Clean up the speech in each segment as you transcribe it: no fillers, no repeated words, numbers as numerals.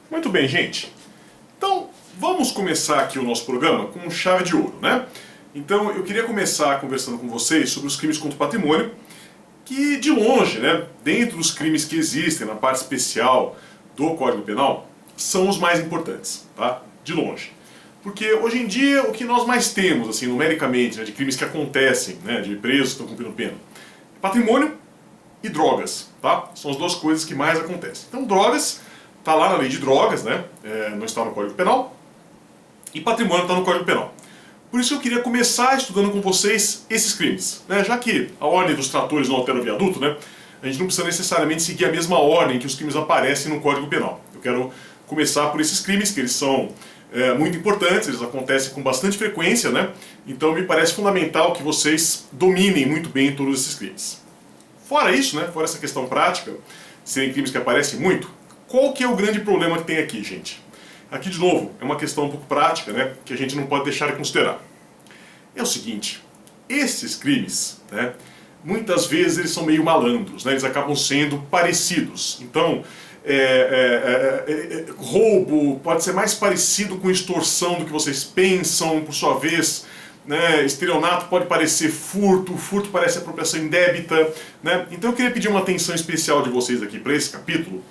Muito bem, gente. Então, vamos começar aqui o nosso programa com chave de ouro, né? Então, eu queria começar conversando com vocês sobre os crimes contra o patrimônio, que de longe, né, dentro dos crimes que existem na parte especial do Código Penal, são os mais importantes, tá? De longe. Porque hoje em dia o que nós mais temos, assim, numericamente, né, de crimes que acontecem, né, de presos que estão cumprindo pena, é patrimônio e drogas, tá? São as duas coisas que mais acontecem. Então, drogas está lá na lei de drogas, né? Não está no Código Penal, e patrimônio está no Código Penal. Por isso eu queria começar estudando com vocês esses crimes, né? Já que a ordem dos tratores não altera o viaduto, né? A gente não precisa necessariamente seguir a mesma ordem que os crimes aparecem no Código Penal. Eu quero começar por esses crimes, que eles são muito importantes, eles acontecem com bastante frequência, né? Então me parece fundamental que vocês dominem muito bem todos esses crimes. Fora isso, né? Fora essa questão prática, serem crimes que aparecem muito, qual que é o grande problema que tem aqui, gente? Aqui, de novo, é uma questão um pouco prática, né, que a gente não pode deixar de considerar. É o seguinte, esses crimes, né, muitas vezes eles são meio malandros, né, eles acabam sendo parecidos. Então, roubo pode ser mais parecido com extorsão do que vocês pensam, por sua vez, né, estelionato pode parecer furto, furto parece apropriação indébita, né? Então eu queria pedir uma atenção especial de vocês aqui para esse capítulo,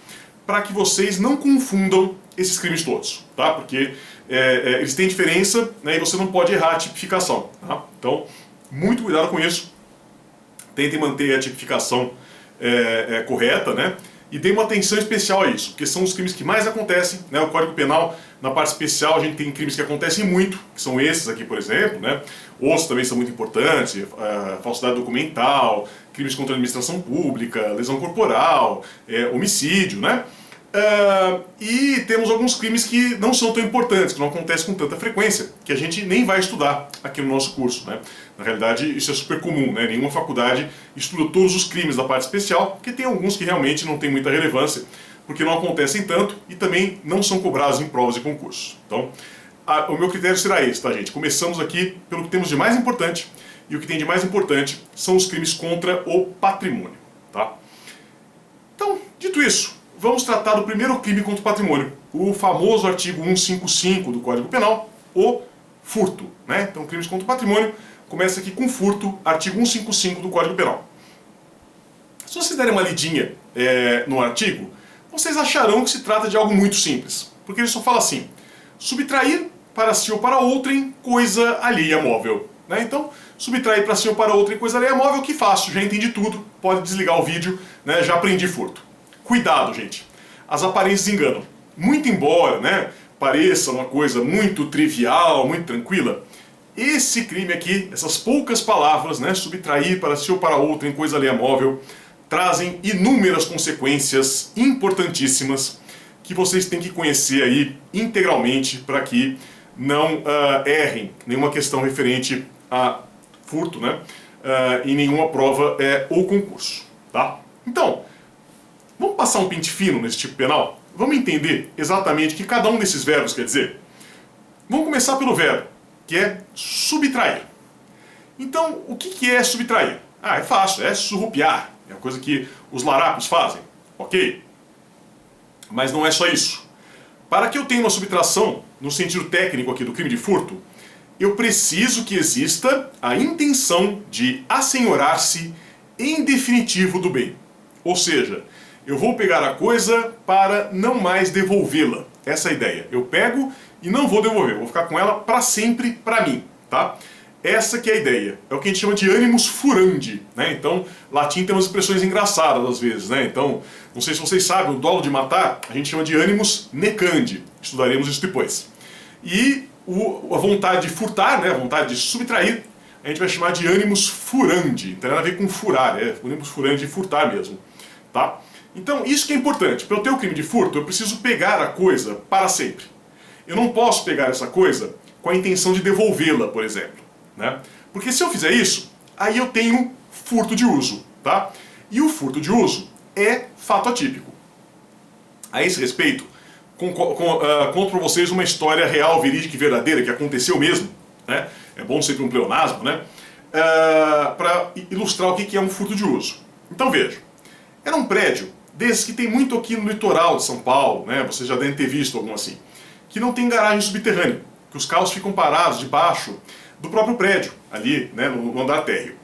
para que vocês não confundam esses crimes todos, tá? Porque eles têm diferença, né, e você não pode errar a tipificação, tá? Então, muito cuidado com isso. Tentem manter a tipificação correta, né? E dê uma atenção especial a isso, porque são os crimes que mais acontecem, né? O Código Penal, na parte especial, a gente tem crimes que acontecem muito, que são esses aqui, por exemplo, né? Outros também são muito importantes, falsidade documental, crimes contra a administração pública, lesão corporal, homicídio, né? E temos alguns crimes que não são tão importantes, que não acontecem com tanta frequência, que a gente nem vai estudar aqui no nosso curso, né? Na realidade, isso é super comum, né? Nenhuma faculdade estuda todos os crimes da parte especial, porque tem alguns que realmente não têm muita relevância, porque não acontecem tanto e também não são cobrados em provas e concursos. Então, o meu critério será esse, tá, gente? Começamos aqui pelo que temos de mais importante, e o que tem de mais importante são os crimes contra o patrimônio, tá? Então, dito isso, vamos tratar do primeiro crime contra o patrimônio, o famoso artigo 155 do Código Penal, o furto, né? Então, crimes contra o patrimônio começa aqui com furto, artigo 155 do Código Penal. Se vocês derem uma lidinha no artigo, vocês acharão que se trata de algo muito simples, porque ele só fala assim: subtrair para si ou para outrem coisa alheia móvel, né? Então, subtrair para si ou para outrem coisa alheia móvel, que fácil, já entendi tudo, pode desligar o vídeo, né? Já aprendi furto. Cuidado, gente, as aparências enganam. Muito embora, né, pareça uma coisa muito trivial, muito tranquila, esse crime aqui, essas poucas palavras, né, subtrair para si ou para outrem coisa alheia móvel, trazem inúmeras consequências importantíssimas que vocês têm que conhecer aí integralmente para que não errem nenhuma questão referente a furto, né, em nenhuma prova ou concurso, tá? Então, vamos passar um pente fino nesse tipo penal? Vamos entender exatamente o que cada um desses verbos quer dizer? Vamos começar pelo verbo, que é subtrair. Então, o que é subtrair? É fácil, é surrupiar. É a coisa que os larápios fazem, ok? Mas não é só isso. Para que eu tenha uma subtração, no sentido técnico aqui do crime de furto, eu preciso que exista a intenção de assenhorar-se em definitivo do bem. Ou seja, eu vou pegar a coisa para não mais devolvê-la. Essa é a ideia. Eu pego e não vou devolver. Eu vou ficar com ela para sempre para mim, tá? Essa que é a ideia. É o que a gente chama de animus furandi, né? Então, latim tem umas expressões engraçadas às vezes, né? Então, não sei se vocês sabem, o dolo de matar a gente chama de animus necandi. Estudaremos isso depois. E a vontade de furtar, né? A vontade de subtrair, a gente vai chamar de animus furandi. Não tem nada a ver com furar, animus furandi de furtar mesmo, tá? Então, isso que é importante. Para eu ter o crime de furto, eu preciso pegar a coisa para sempre. Eu não posso pegar essa coisa com a intenção de devolvê-la, por exemplo, né? Porque se eu fizer isso, aí eu tenho furto de uso, tá? E o furto de uso é fato atípico. A esse respeito, conto para vocês uma história real, verídica e verdadeira, que aconteceu mesmo, né? É bom sempre um pleonasmo, né? Para ilustrar o que é um furto de uso. Então veja, era um prédio desses que tem muito aqui no litoral de São Paulo, né? Vocês já devem ter visto algum assim, que não tem garagem subterrânea, que os carros ficam parados debaixo do próprio prédio, ali, né, no andar térreo.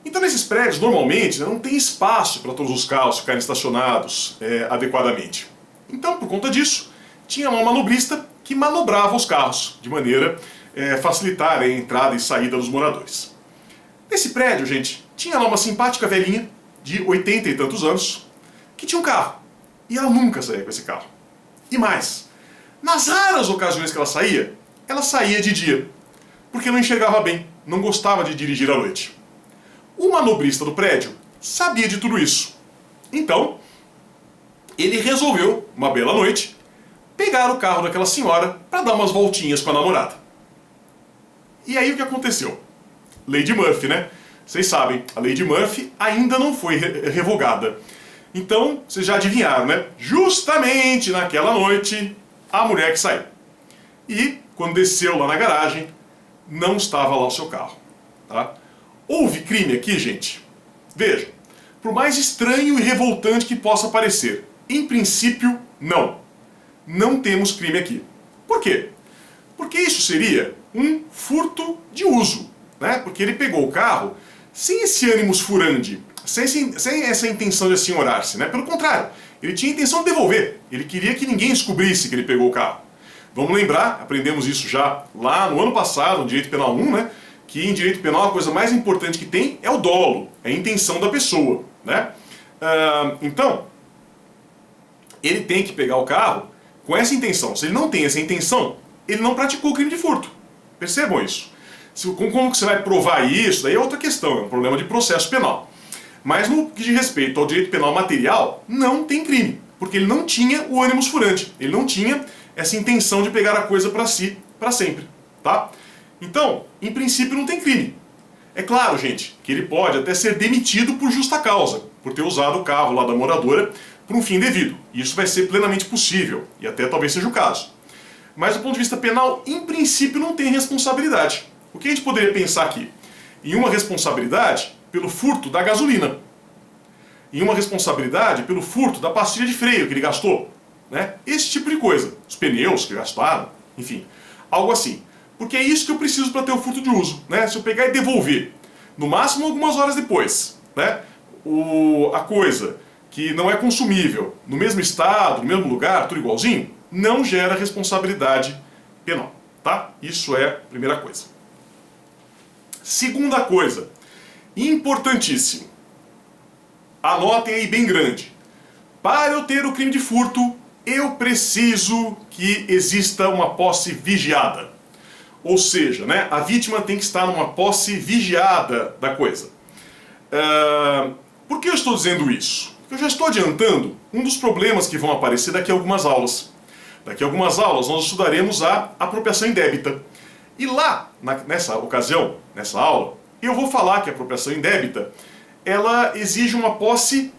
Então nesses prédios, normalmente, não tem espaço para todos os carros ficarem estacionados adequadamente. Então, por conta disso, tinha lá um manobrista que manobrava os carros, de maneira a facilitar a entrada e saída dos moradores. Nesse prédio, gente, tinha lá uma simpática velhinha, de 80 e tantos anos, que tinha um carro. E ela nunca saía com esse carro. E mais, nas raras ocasiões que ela saía de dia, porque não enxergava bem, não gostava de dirigir à noite. O manobrista do prédio sabia de tudo isso. Então, ele resolveu, uma bela noite, pegar o carro daquela senhora para dar umas voltinhas com a namorada. E aí o que aconteceu? Lei de Murphy, né? Vocês sabem, a lei de Murphy ainda não foi revogada. Então, vocês já adivinharam, né? Justamente naquela noite, a mulher que saiu. E, quando desceu lá na garagem, não estava lá o seu carro. Tá? Houve crime aqui, gente? Veja, por mais estranho e revoltante que possa parecer, em princípio, não. Não temos crime aqui. Por quê? Porque isso seria um furto de uso, né? Porque ele pegou o carro sem esse ânimos furandi, sem essa intenção de assenhorar-se, né? Pelo contrário, ele tinha a intenção de devolver. Ele queria que ninguém descobrisse que ele pegou o carro. Vamos lembrar, aprendemos isso já lá no ano passado, no Direito Penal 1, né? Que em Direito Penal a coisa mais importante que tem é o dolo, é a intenção da pessoa, né? Então, ele tem que pegar o carro com essa intenção. Se ele não tem essa intenção, ele não praticou o crime de furto. Percebam isso. Como que você vai provar isso? Daí é outra questão, é um problema de processo penal. Mas no que diz respeito ao direito penal material, não tem crime, porque ele não tinha o ânimos furandi, ele não tinha essa intenção de pegar a coisa para si, para sempre, tá? Então, em princípio não tem crime. É claro, gente, que ele pode até ser demitido por justa causa, por ter usado o carro lá da moradora por um fim indevido. Isso vai ser plenamente possível, e até talvez seja o caso. Mas do ponto de vista penal, em princípio não tem responsabilidade. O que a gente poderia pensar aqui? Em uma responsabilidade pelo furto da gasolina. Em uma responsabilidade pelo furto da pastilha de freio que ele gastou. Né? Esse tipo de coisa. Os pneus que gastaram, enfim. Algo assim. Porque é isso que eu preciso para ter o furto de uso. Né? Se eu pegar e devolver, no máximo algumas horas depois, né? A coisa que não é consumível, no mesmo estado, no mesmo lugar, tudo igualzinho, não gera responsabilidade penal. Tá? Isso é a primeira coisa. Segunda coisa, importantíssimo, anotem aí bem grande, para eu ter o crime de furto, eu preciso que exista uma posse vigiada. Ou seja, né, a vítima tem que estar numa posse vigiada da coisa. Por que eu estou dizendo isso? Porque eu já estou adiantando um dos problemas que vão aparecer daqui a algumas aulas. Daqui a algumas aulas nós estudaremos a apropriação indébita. E lá, nessa ocasião, nessa aula, eu vou falar que a apropriação indébita, ela exige uma posse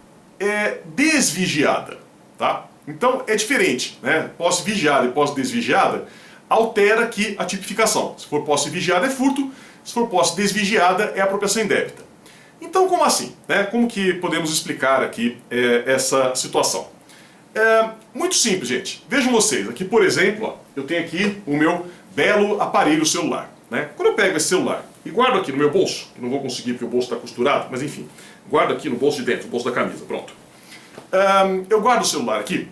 desvigiada, tá? Então é diferente, né? Posse vigiada e posse desvigiada altera aqui a tipificação. Se for posse vigiada é furto, se for posse desvigiada é apropriação indébita. Então como assim? Né? Como que podemos explicar aqui essa situação? Muito simples, gente. Vejam vocês, aqui por exemplo, ó, eu tenho aqui o meu belo aparelho celular. Né? Quando eu pego esse celular e guardo aqui no meu bolso, que não vou conseguir porque o bolso está costurado, mas enfim, guardo aqui no bolso de dentro, no bolso da camisa, pronto. Eu guardo o celular aqui,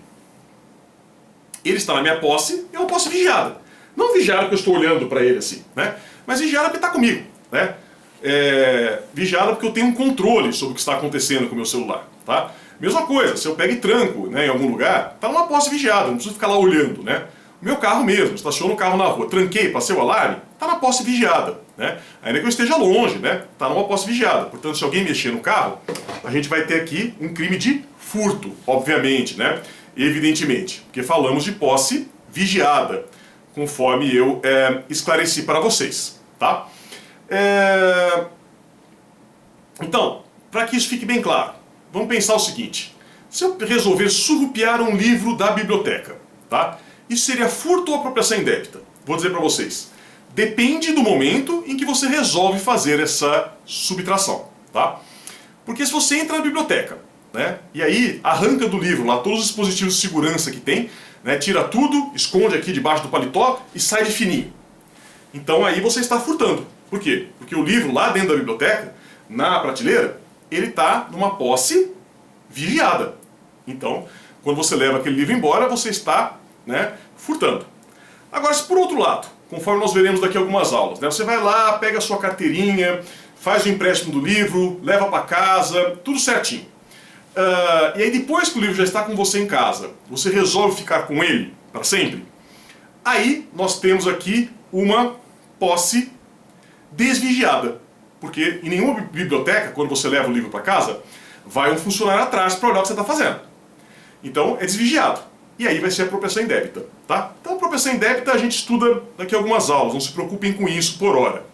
ele está na minha posse, é uma posse vigiada. Não vigiada porque eu estou olhando para ele assim, né? Mas vigiada porque está comigo. Né? Vigiada porque eu tenho um controle sobre o que está acontecendo com o meu celular. Tá? Mesma coisa, se eu pego e tranco, né, em algum lugar, está numa posse vigiada, não preciso ficar lá olhando. Né? Meu carro mesmo, estaciono o carro na rua, tranquei, passei o alarme, está na posse vigiada. Né? Ainda que eu esteja longe, né? Está numa posse vigiada. Portanto, se alguém mexer no carro, a gente vai ter aqui um crime de furto, obviamente, né? Evidentemente, porque falamos de posse vigiada, conforme eu esclareci para vocês. Tá? Então, para que isso fique bem claro, vamos pensar o seguinte. Se eu resolver surrupiar um livro da biblioteca, tá? Isso seria furto ou apropriação indébita? Vou dizer para vocês. Depende do momento em que você resolve fazer essa subtração. Tá? Porque se você entra na biblioteca né? E aí arranca do livro lá todos os dispositivos de segurança que tem, né? Tira tudo, esconde aqui debaixo do paletó e sai de fininho. Então aí você está furtando. Por quê? Porque o livro lá dentro da biblioteca, na prateleira, ele está numa posse vigiada. Então, quando você leva aquele livro embora, você está, né, furtando. Agora, se por outro lado, conforme nós veremos daqui a algumas aulas, né, você vai lá, pega a sua carteirinha, faz o empréstimo do livro, leva para casa, tudo certinho. E aí depois que o livro já está com você em casa, você resolve ficar com ele para sempre, aí nós temos aqui uma posse desvigiada. Porque em nenhuma biblioteca, quando você leva o livro para casa, vai um funcionário atrás para olhar o que você está fazendo. Então é desvigiado. E aí vai ser a apropriação indébita. Tá? Então a apropriação indébita a gente estuda daqui a algumas aulas, não se preocupem com isso por hora.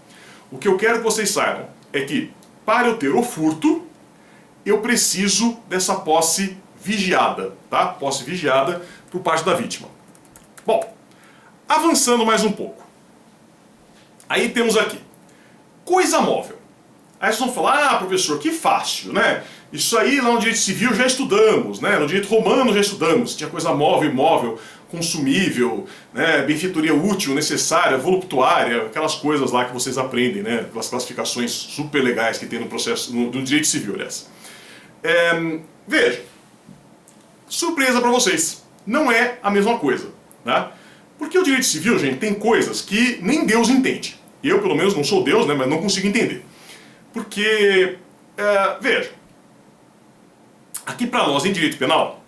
O que eu quero que vocês saibam é que para eu ter o furto, eu preciso dessa posse vigiada. Tá? Posse vigiada por parte da vítima. Bom, avançando mais um pouco. Aí temos aqui, coisa móvel. Aí vocês vão falar, professor, que fácil, né? Isso aí lá no direito civil já estudamos, né? No direito romano já estudamos. Tinha coisa móvel, imóvel, consumível, né? Benfeitoria útil, necessária, voluptuária, aquelas coisas lá que vocês aprendem, né? Aquelas classificações super legais que tem no processo, no direito civil, aliás. Veja, surpresa para vocês, não é a mesma coisa, né? Porque o direito civil, gente, tem coisas que nem Deus entende. Eu, pelo menos, não sou Deus, né? Mas não consigo entender. Porque, veja, aqui para nós em direito penal,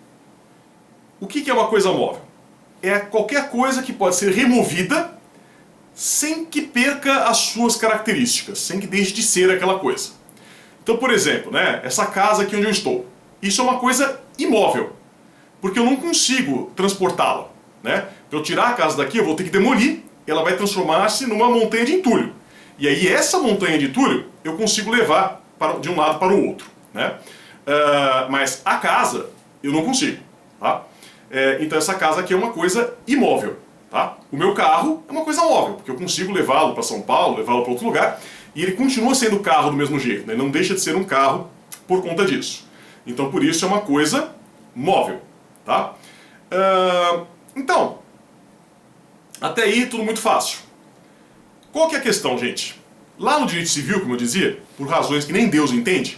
o que é uma coisa móvel? É qualquer coisa que pode ser removida sem que perca as suas características, sem que deixe de ser aquela coisa. Então, por exemplo, né, essa casa aqui onde eu estou, isso é uma coisa imóvel, porque eu não consigo transportá-la, né? Para eu tirar a casa daqui, eu vou ter que demolir, ela vai transformar-se numa montanha de entulho. E aí essa montanha de entulho eu consigo levar de um lado para o outro, né? Mas a casa eu não consigo, tá? Então essa casa aqui é uma coisa imóvel, tá? O meu carro é uma coisa móvel, porque eu consigo levá-lo para São Paulo, levá-lo para outro lugar, e ele continua sendo carro do mesmo jeito, né? Ele não deixa de ser um carro por conta disso. Então por isso é uma coisa móvel, tá? Então, até aí tudo muito fácil. Qual que é a questão, gente? Lá no direito civil, como eu dizia, por razões que nem Deus entende,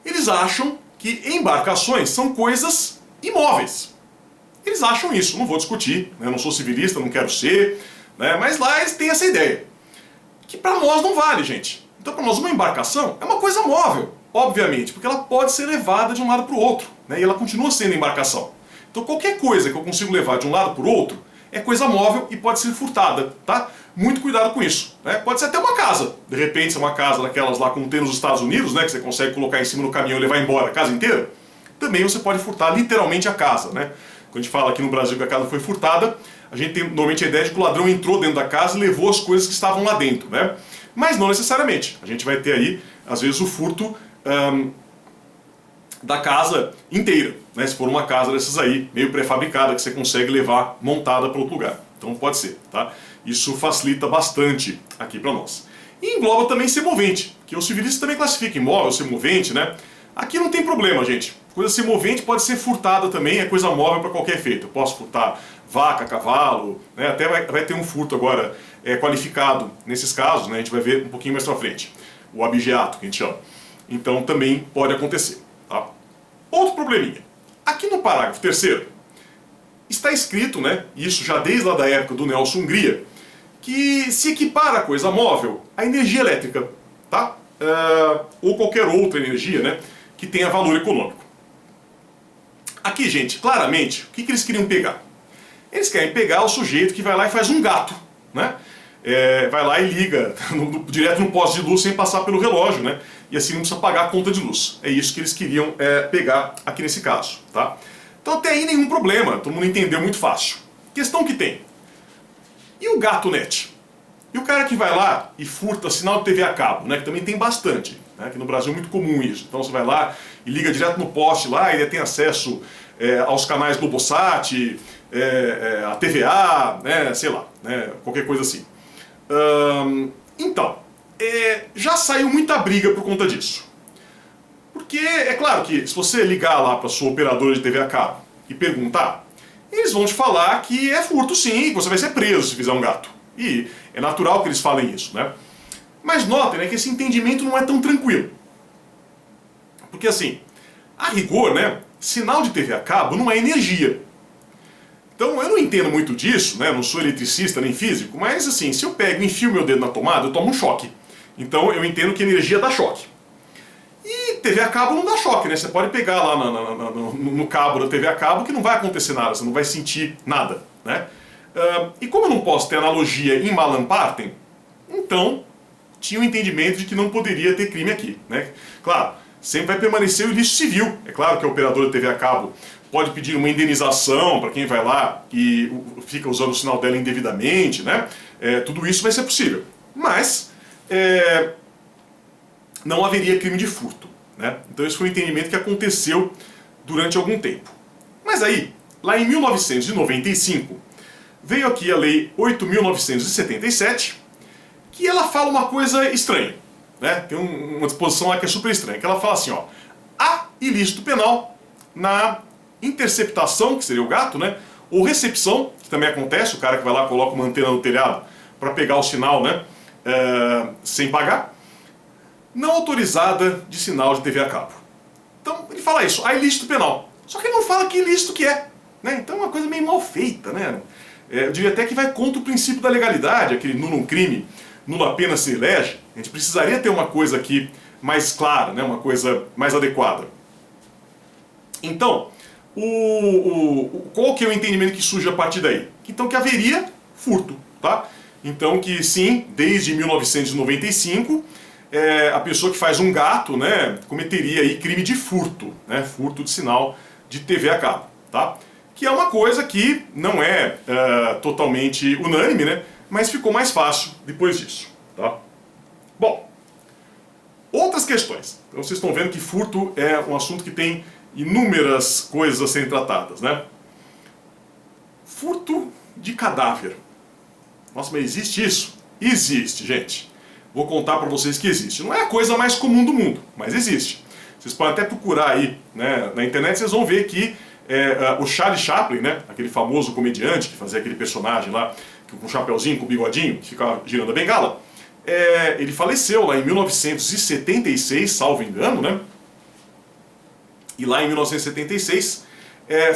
eles acham que embarcações são coisas imóveis. Eles acham isso, não vou discutir, né? Eu não sou civilista, não quero ser, né? Mas lá eles têm essa ideia. Que para nós não vale, gente. Então para nós uma embarcação é uma coisa móvel, obviamente, porque ela pode ser levada de um lado para o outro, né? E ela continua sendo embarcação. Então qualquer coisa que eu consigo levar de um lado para o outro é coisa móvel e pode ser furtada, tá? Muito cuidado com isso, né? Pode ser até uma casa. De repente, se é uma casa daquelas lá como tem nos Estados Unidos, né? Que você consegue colocar em cima do caminhão e levar embora a casa inteira. Também você pode furtar literalmente a casa, né? Quando a gente fala aqui no Brasil que a casa foi furtada, a gente tem normalmente a ideia de que o ladrão entrou dentro da casa e levou as coisas que estavam lá dentro, né? Mas não necessariamente. A gente vai ter aí, às vezes, o furto da casa inteira, né? Se for uma casa dessas aí, meio pré-fabricada, que você consegue levar montada para outro lugar. Então pode ser, tá? Isso facilita bastante aqui para nós. E engloba também semovente, que o civilista também classifica imóvel, semovente, né? Aqui não tem problema, gente. Coisa semovente pode ser furtada também, é coisa móvel para qualquer efeito. Eu posso furtar vaca, cavalo, né? Até vai ter um furto agora qualificado nesses casos, né? A gente vai ver um pouquinho mais para frente. O abigeato, que a gente chama. Então também pode acontecer, tá? Outro probleminha. Aqui no parágrafo 3º, está escrito, né, isso já desde lá da época do Nelson Hungria, que se equipara a coisa móvel à energia elétrica, tá? Ou qualquer outra energia, né, que tenha valor econômico. Aqui, gente, claramente, o que eles queriam pegar? Eles querem pegar o sujeito que vai lá e faz um gato, né? Vai lá e liga direto no poste de luz sem passar pelo relógio, né? E assim não precisa pagar a conta de luz. É isso que eles queriam pegar aqui nesse caso, tá? Então até aí nenhum problema, todo mundo entendeu muito fácil. Questão que tem. E o gato net? E o cara que vai lá e furta sinal de TV a cabo, né? Que também tem bastante, né? Aqui no Brasil é muito comum isso. Então você vai lá e liga direto no poste lá, e ele tem acesso aos canais Globosat, a TVA, né? Sei lá, né? Qualquer coisa assim. Então, já saiu muita briga por conta disso. Porque é claro que se você ligar lá para sua operadora de TV a cabo e perguntar, eles vão te falar que é furto sim, que você vai ser preso se fizer um gato. E é natural que eles falem isso, né? Mas notem, né, que esse entendimento não é tão tranquilo. Porque assim, a rigor, né, sinal de TV a cabo não é energia. Então eu não entendo muito disso, né, não sou eletricista nem físico, mas assim, se eu pego e enfio meu dedo na tomada, eu tomo um choque. Então eu entendo que energia dá choque. E TV a cabo não dá choque, né? Você pode pegar lá no cabo da TV a cabo que não vai acontecer nada, você não vai sentir nada, né? E como eu não posso ter analogia em Malam Partem, então tinha o entendimento de que não poderia ter crime aqui, né? Claro, sempre vai permanecer o ilícito civil. É claro que a operadora de TV a cabo pode pedir uma indenização para quem vai lá e fica usando o sinal dela indevidamente, né? Tudo isso vai ser possível. Mas não haveria crime de furto, né? Então esse foi um entendimento que aconteceu durante algum tempo. Mas aí, lá em 1995, veio aqui a Lei 8.977, que ela fala uma coisa estranha, né? Tem uma disposição lá que é super estranha, que ela fala assim, ó, há ilícito penal na interceptação, que seria o gato, né? Ou recepção, que também acontece, o cara que vai lá coloca uma antena no telhado para pegar o sinal, né? Sem pagar, não autorizada de sinal de TV a cabo. Então ele fala isso, há ilícito penal. Só que ele não fala que ilícito que é, né? Então é uma coisa meio mal feita, né? Eu diria até que vai contra o princípio da legalidade, aquele nulum crime, nulla pena se elege. A gente precisaria ter uma coisa aqui mais clara, né? Uma coisa mais adequada. Então, qual que é o entendimento que surge a partir daí? Então que haveria furto, tá? Então que sim, desde 1995, a pessoa que faz um gato, né, cometeria aí crime de furto, né? Furto de sinal de TV a cabo, tá? Que é uma coisa que não é totalmente unânime, né? Mas ficou mais fácil depois disso, tá? Bom, outras questões. Então vocês estão vendo que furto é um assunto que tem inúmeras coisas a serem tratadas, né? Furto de cadáver. Nossa, mas existe isso? Existe, gente. Vou contar para vocês que existe. Não é a coisa mais comum do mundo, mas existe. Vocês podem até procurar aí, né, na internet, vocês vão ver que o Charlie Chaplin, né, aquele famoso comediante que fazia aquele personagem lá, com um chapeuzinho, com um bigodinho, que ficava girando a bengala, ele faleceu lá em 1976, salvo engano, né? E lá em 1976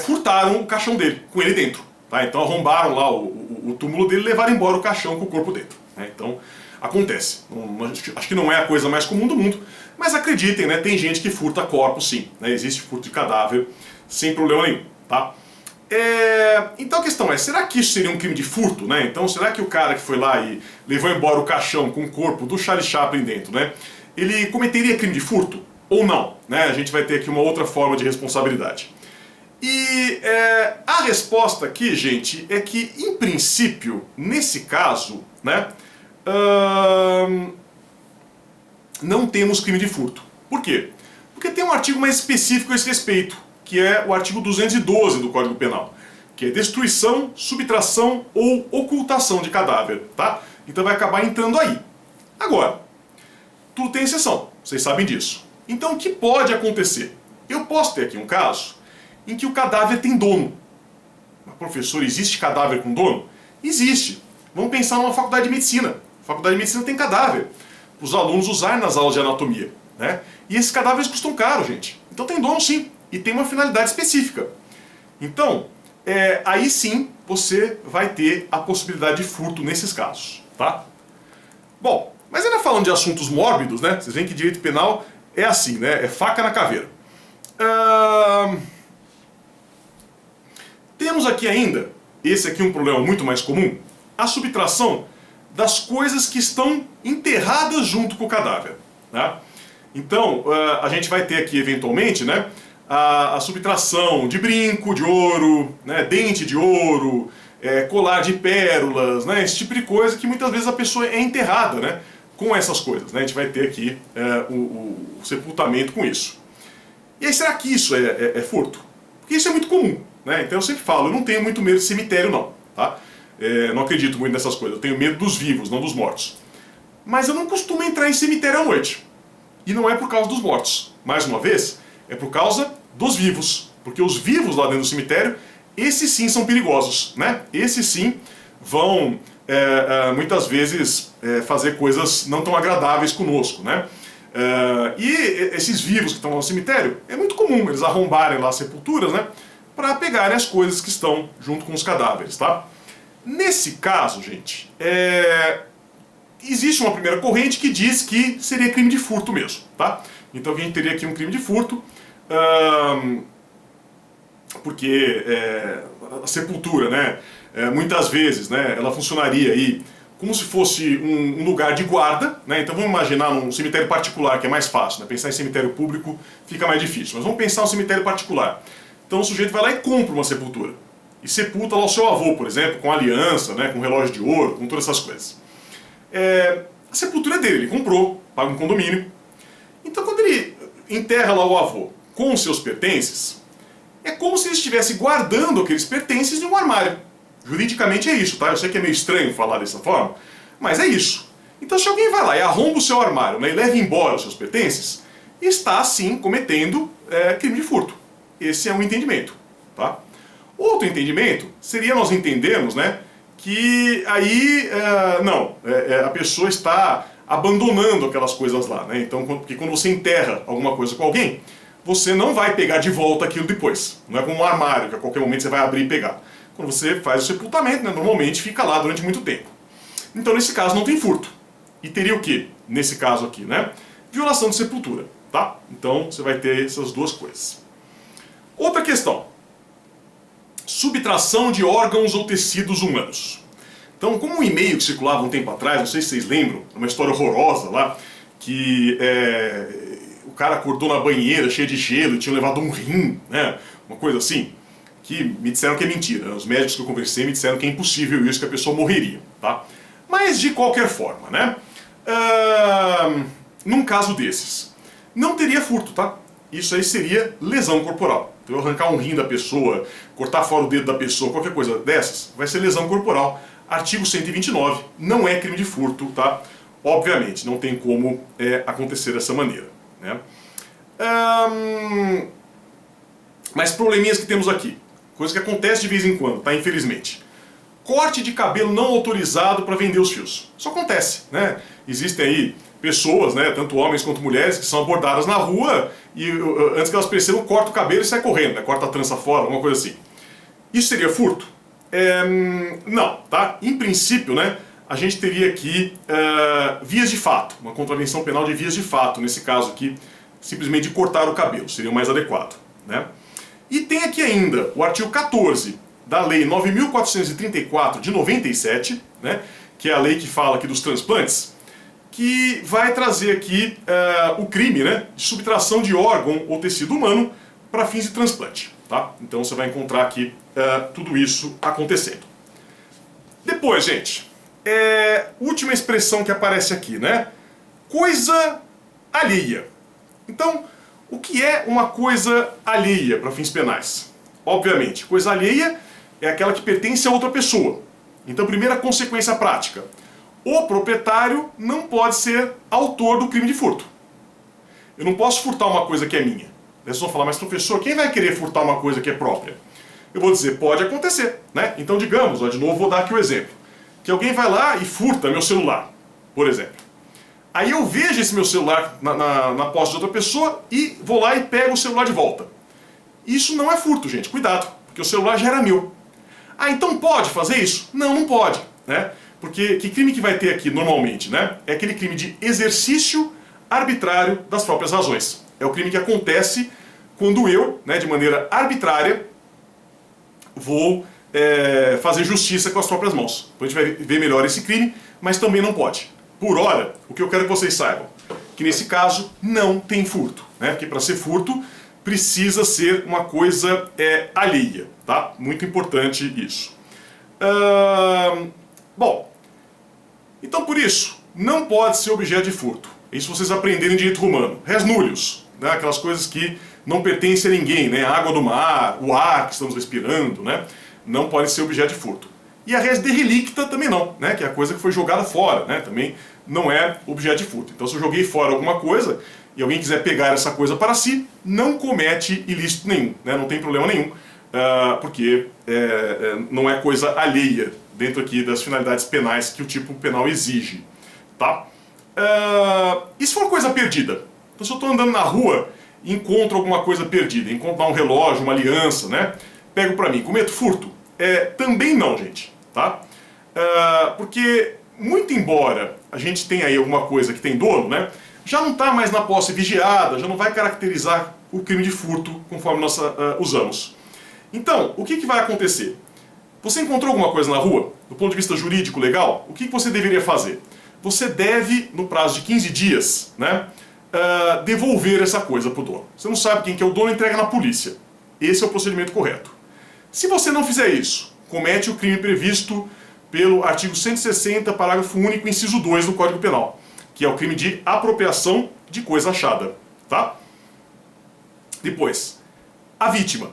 furtaram o caixão dele, com ele dentro. Tá? Então arrombaram lá o túmulo dele e levaram embora o caixão com o corpo dentro. Né? Então acontece. Acho que não é a coisa mais comum do mundo, mas acreditem, né, tem gente que furta corpos sim. Né? Existe furto de cadáver sem problema nenhum. Tá? Então a questão é, será que isso seria um crime de furto? Né? Então será que o cara que foi lá e levou embora o caixão com o corpo do Charlie Chaplin dentro, né, ele cometeria crime de furto? Ou não? Né? A gente vai ter aqui uma outra forma de responsabilidade. E a resposta aqui, gente, é que, em princípio, nesse caso, né, não temos crime de furto. Por quê? Porque tem um artigo mais específico a esse respeito, que é o artigo 212 do Código Penal, que é destruição, subtração ou ocultação de cadáver, tá? Então vai acabar entrando aí. Agora, tudo tem exceção, vocês sabem disso. Então o que pode acontecer? Eu posso ter aqui um caso em que o cadáver tem dono. Mas, professor, existe cadáver com dono? Existe. Vamos pensar numa faculdade de medicina. A faculdade de medicina tem cadáver para os alunos usarem nas aulas de anatomia. Né? E esses cadáveres custam caro, gente. Então tem dono sim, e tem uma finalidade específica. Então, aí sim você vai ter a possibilidade de furto nesses casos. Tá? Bom, mas ainda falando de assuntos mórbidos, né? Vocês veem que direito penal é assim, né? É faca na caveira. Temos aqui ainda, esse aqui é um problema muito mais comum, a subtração das coisas que estão enterradas junto com o cadáver. Né? Então, a gente vai ter aqui eventualmente, né, a subtração de brinco de ouro, né, dente de ouro, colar de pérolas, né, esse tipo de coisa que muitas vezes a pessoa é enterrada, né, com essas coisas. Né? A gente vai ter aqui o sepultamento com isso. E aí, será que isso é furto? Porque isso é muito comum. Né? Então eu sempre falo, eu não tenho muito medo de cemitério não. Tá? Não acredito muito nessas coisas, eu tenho medo dos vivos, não dos mortos. Mas eu não costumo entrar em cemitério à noite. E não é por causa dos mortos. mais uma vez, é por causa dos vivos. Porque os vivos lá dentro do cemitério, esses sim são perigosos, né? Esses sim vão, muitas vezes, fazer coisas não tão agradáveis conosco, né? E esses vivos que estão lá no cemitério, é muito comum eles arrombarem lá as sepulturas, né? Para pegarem as coisas que estão junto com os cadáveres, tá? Nesse caso, gente, existe uma primeira corrente que diz que seria crime de furto mesmo, tá? Então a gente teria aqui um crime de furto, porque a sepultura, né, muitas vezes, né, ela funcionaria aí como se fosse um lugar de guarda, né? Então vamos imaginar um cemitério particular, que é mais fácil, né? Pensar em cemitério público fica mais difícil, mas vamos pensar um cemitério particular. Então o sujeito vai lá e compra uma sepultura, e sepulta lá o seu avô, por exemplo, com aliança, né, com relógio de ouro, com todas essas coisas. A sepultura é dele, ele comprou, paga um condomínio. Então quando ele enterra lá o avô com os seus pertences, é como se ele estivesse guardando aqueles pertences em um armário. Juridicamente é isso, tá? Eu sei que é meio estranho falar dessa forma, mas é isso. Então se alguém vai lá e arromba o seu armário, né, e leva embora os seus pertences, está assim cometendo crime de furto. Esse é um entendimento, tá? Outro entendimento seria nós entendermos, né, que aí a pessoa está abandonando aquelas coisas lá, né? Então, porque quando você enterra alguma coisa com alguém, você não vai pegar de volta aquilo depois. Não é como um armário que a qualquer momento você vai abrir e pegar. Quando você faz o sepultamento, né, normalmente fica lá durante muito tempo. Então nesse caso não tem furto. E teria o quê? Nesse caso aqui, né? Violação de sepultura, tá? Então você vai ter essas duas coisas. Outra questão. Subtração de órgãos ou tecidos humanos. Então, como um e-mail que circulava um tempo atrás, não sei se vocês lembram, uma história horrorosa lá, que o cara acordou na banheira cheia de gelo e tinha levado um rim, né? Uma coisa assim, que me disseram que é mentira. Os médicos que eu conversei me disseram que é impossível isso, que a pessoa morreria, tá? Mas de qualquer forma, né? Num caso desses, não teria furto, tá? Isso aí seria lesão corporal. Então eu arrancar um rim da pessoa, cortar fora o dedo da pessoa, qualquer coisa dessas, vai ser lesão corporal. Artigo 129, não é crime de furto, tá? Obviamente, não tem como acontecer dessa maneira, né? Mas probleminhas que temos aqui. Coisa que acontece de vez em quando, tá? Infelizmente. Corte de cabelo não autorizado para vender os fios. Isso acontece, né? Existem aí pessoas, né, tanto homens quanto mulheres, que são abordadas na rua e antes que elas percebam, corta o cabelo e sai correndo, né? Corta a trança fora, alguma coisa assim. Isso seria furto? Não, tá? Em princípio, né, a gente teria aqui vias de fato, uma contravenção penal de vias de fato, nesse caso aqui, simplesmente de cortar o cabelo, seria o mais adequado, né? E tem aqui ainda o artigo 14 da Lei 9.434 de 97, né, que é a lei que fala aqui dos transplantes, que vai trazer aqui o crime, né, de subtração de órgão ou tecido humano para fins de transplante, tá? Então você vai encontrar aqui tudo isso acontecendo. Depois, gente, última expressão que aparece aqui, né? Coisa alheia. Então, o que é uma coisa alheia para fins penais? Obviamente, coisa alheia é aquela que pertence a outra pessoa. Então, primeira consequência prática. O proprietário não pode ser autor do crime de furto. Eu não posso furtar uma coisa que é minha. Vocês vão falar, mas professor, quem vai querer furtar uma coisa que é própria? Eu vou dizer, pode acontecer, né? Então, digamos, de novo, vou dar aqui o exemplo. Que alguém vai lá e furta meu celular, por exemplo. Aí eu vejo esse meu celular na posse de outra pessoa e vou lá e pego o celular de volta. Isso não é furto, gente. Cuidado, porque o celular já era meu. Ah, então pode fazer isso? Não, não pode, né? Porque que crime que vai ter aqui normalmente, né? É aquele crime de exercício arbitrário das próprias razões. É o crime que acontece quando eu, né, de maneira arbitrária, vou fazer justiça com as próprias mãos. Então a gente vai ver melhor esse crime, mas também não pode. Por hora, o que eu quero que vocês saibam, que nesse caso não tem furto, né? Porque para ser furto precisa ser uma coisa alheia, tá? Muito importante isso. Bom, então por isso, não pode ser objeto de furto. Isso vocês aprenderem em direito romano. Res nullius, né? Aquelas coisas que não pertencem a ninguém, né? A água do mar, o ar que estamos respirando, né? Não podem ser objeto de furto. E a res derelicta também não, né? Que é a coisa que foi jogada fora, né? Também não é objeto de furto. Então se eu joguei fora alguma coisa e alguém quiser pegar essa coisa para si, não comete ilícito nenhum, né? Não tem problema nenhum, porque não é coisa alheia dentro aqui das finalidades penais que o tipo penal exige, tá? E se for coisa perdida? Então se eu estou andando na rua e encontro alguma coisa perdida, encontro um relógio, uma aliança, né? Pego para mim, cometo furto? Também não, gente, tá? Porque, muito embora a gente tenha aí alguma coisa que tem dono, né? Já não está mais na posse vigiada, já não vai caracterizar o crime de furto conforme nós usamos. Então, o que vai acontecer? Você encontrou alguma coisa na rua, do ponto de vista jurídico, legal? O que você deveria fazer? Você deve, no prazo de 15 dias, né, devolver essa coisa para o dono. Você não sabe quem que é o dono, entrega na polícia. Esse é o procedimento correto. Se você não fizer isso, comete o crime previsto pelo artigo 160, parágrafo único, inciso 2 do Código Penal, que é o crime de apropriação de coisa achada, tá? Depois, a vítima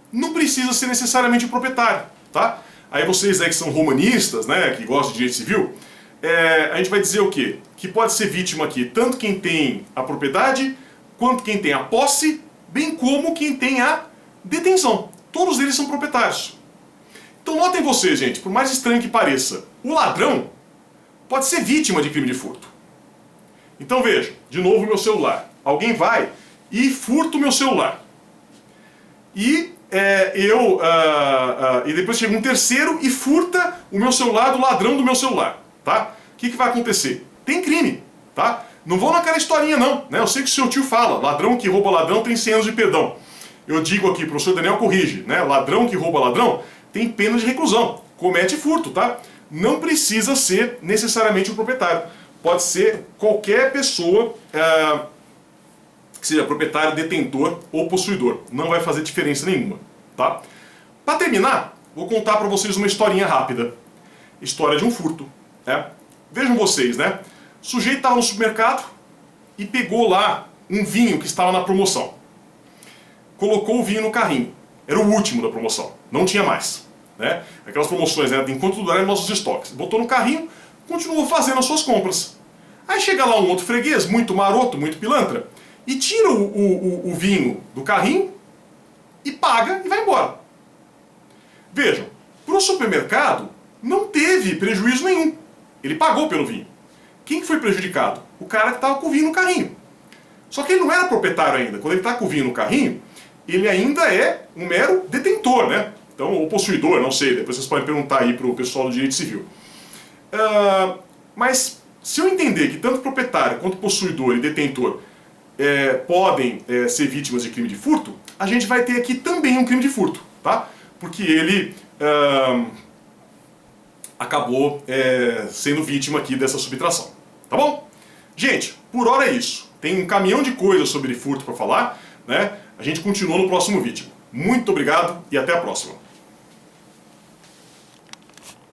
não precisa ser necessariamente o proprietário, tá? Aí vocês aí que são romanistas, né, que gostam de direito civil, a gente vai dizer o quê? Que pode ser vítima aqui tanto quem tem a propriedade, quanto quem tem a posse, bem como quem tem a detenção. Todos eles são proprietários. Então notem vocês, gente, por mais estranho que pareça, o ladrão pode ser vítima de crime de furto. Então veja, de novo o meu celular. Alguém vai e furta o meu celular. E depois chega um terceiro e furta o meu celular do ladrão do meu celular, tá? O que vai acontecer? Tem crime, tá? Não vão naquela historinha não, né? Eu sei que o seu tio fala, ladrão que rouba ladrão tem 100 anos de perdão. Eu digo aqui, o professor Daniel corrige, né? Ladrão que rouba ladrão tem pena de reclusão, comete furto, tá? Não precisa ser necessariamente o proprietário. Pode ser qualquer pessoa que seja proprietário, detentor ou possuidor. Não vai fazer diferença nenhuma, tá? Para terminar, vou contar para vocês uma historinha rápida. História de um furto, né? Vejam vocês, né? O sujeito estava no supermercado e pegou lá um vinho que estava na promoção. Colocou o vinho no carrinho. Era o último da promoção, não tinha mais, né? Aquelas promoções, né? Enquanto durarem nossos estoques. Botou no carrinho, continuou fazendo as suas compras. Aí chega lá um outro freguês, muito maroto, muito pilantra, e tira o vinho do carrinho e paga e vai embora. Vejam, para o supermercado não teve prejuízo nenhum. Ele pagou pelo vinho. Quem que foi prejudicado? O cara que estava com o vinho no carrinho. Só que ele não era proprietário ainda. Quando ele está com o vinho no carrinho, ele ainda é um mero detentor, né? Então, ou possuidor, não sei. Depois vocês podem perguntar aí para o pessoal do direito civil. Mas se eu entender que tanto proprietário quanto possuidor e detentor podem ser vítimas de crime de furto, a gente vai ter aqui também um crime de furto, tá? Porque ele acabou sendo vítima aqui dessa subtração, tá bom? Gente, por hora é isso. Tem um caminhão de coisas sobre furto para falar, né? A gente continua no próximo vídeo. Muito obrigado e até a próxima.